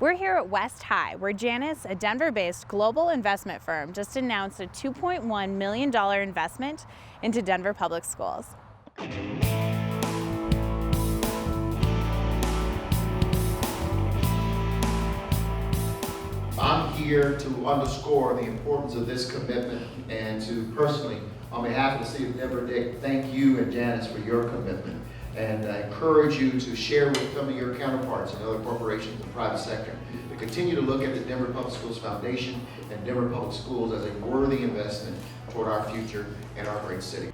We're here at West High, where Janus, a Denver-based global investment firm, just announced a $2.1 million investment into Denver public schools. I'm here to underscore the importance of this commitment and to personally, on behalf of the City of Denver, thank you and Janus for your commitment. And I encourage you to share with some of your counterparts in other corporations and private sector to continue to look at the Denver Public Schools Foundation and Denver Public Schools as a worthy investment toward our future and our great city.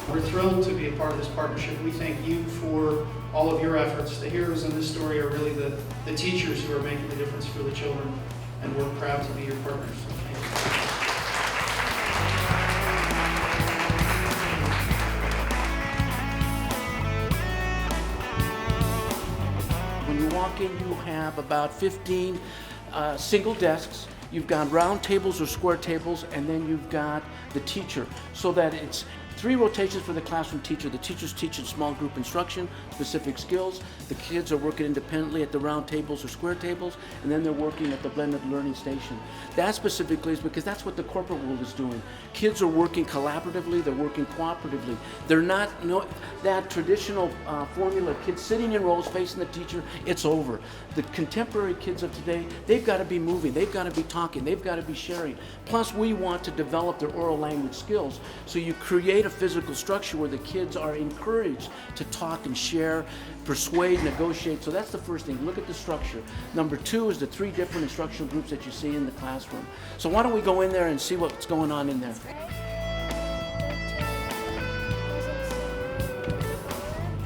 We're thrilled to be a part of this partnership. We thank you for all of your efforts. The heroes in this story are really the teachers who are making the difference for the children, and we're proud to be your partners. So thank you. When you walk in, you have about 15 single desks. You've got round tables or square tables, and then you've got the teacher, so that it's 3 rotations for the classroom teacher. The teacher's teaching small group instruction, specific skills. The kids are working independently at the round tables or square tables, and then they're working at the blended learning station. That specifically is because that's what the corporate world is doing. Kids are working collaboratively, they're working cooperatively. They're not, that traditional formula, kids sitting in rows facing the teacher, it's over. The contemporary kids of today, they've got to be moving, they've got to be talking, they've got to be sharing. Plus, we want to develop their oral language skills, so you create a physical structure where the kids are encouraged to talk and share, persuade, negotiate. So that's the first thing. Look at the structure. Number 2 is the 3 different instructional groups that you see in the classroom. So why don't we go in there and see what's going on in there.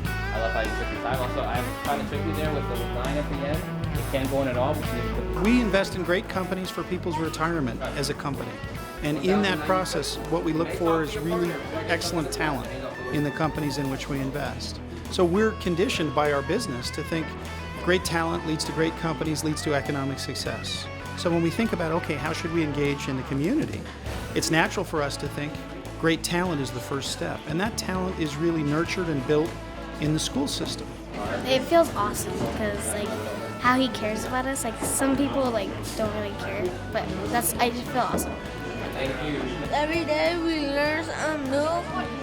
I love how you took your time. Also, I'm kind of tricky there with the line at the end. It can't go in at all. We invest in great companies for people's retirement as a company. And in that process, what we look for is really excellent talent in the companies in which we invest. So we're conditioned by our business to think great talent leads to great companies, leads to economic success. So when we think about, okay, how should we engage in the community? It's natural for us to think great talent is the first step. And that talent is really nurtured and built in the school system. It feels awesome because how he cares about us. Some people don't really care, but I just feel awesome. Every day we learn something new,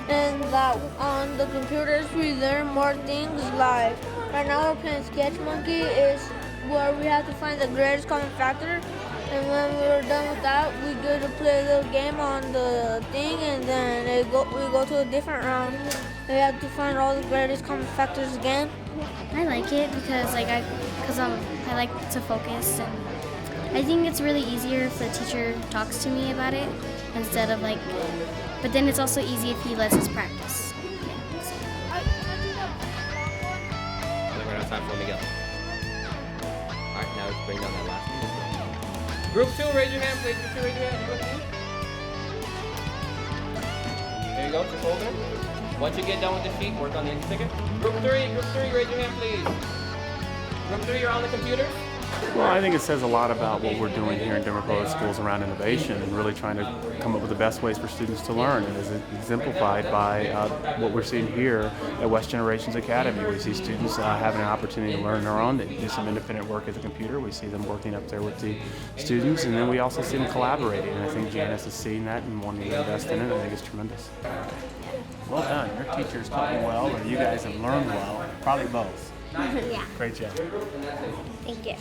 and that on the computers we learn more things. Like right now we're playing Sketch Monkey, is where we have to find the greatest common factor. And when we're done with that, we get to play a little game on the thing, and then we go to a different round. We have to find all the greatest common factors again. I like it because I like to focus, and I think it's really easier if the teacher talks to me about it instead of but then it's also easy if he lets us practice. Yeah, so. I think we're out of time for Miguel. Alright, now let's bring down that last one. Group 2, raise your hand, please. Group 2, raise your hand. There you go, just hold it. Once you get done with the sheet, work on the ticket. Group 3, raise your hand, please. Group 3, you're on the computer. Well, I think it says a lot about what we're doing here in Denver Public Schools around innovation and really trying to come up with the best ways for students to learn. And it's exemplified by what we're seeing here at West Generations Academy. We see students having an opportunity to learn on their own. They do some independent work at the computer. We see them working up there with the students, and then we also see them collaborating. And I think Janus is seeing that and wanting to invest in it. I think it's tremendous. Well done. Your teachers taught you well, or you guys have learned well. Probably both. Yeah. Great job. Thank you.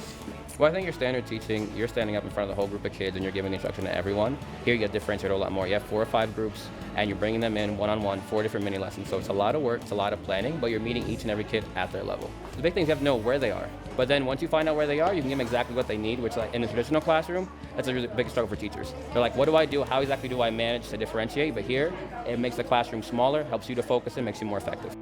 Well, I think your standard teaching, you're standing up in front of the whole group of kids and you're giving the instruction to everyone. Here you get differentiated a lot more. You have 4 or 5 groups and you're bringing them in one-on-one, 4 different mini lessons. So it's a lot of work, it's a lot of planning, but you're meeting each and every kid at their level. The big thing is you have to know where they are. But then once you find out where they are, you can give them exactly what they need, which in the traditional classroom, that's a really big struggle for teachers. They're like, what do I do? How exactly do I manage to differentiate? But here, it makes the classroom smaller, helps you to focus and makes you more effective.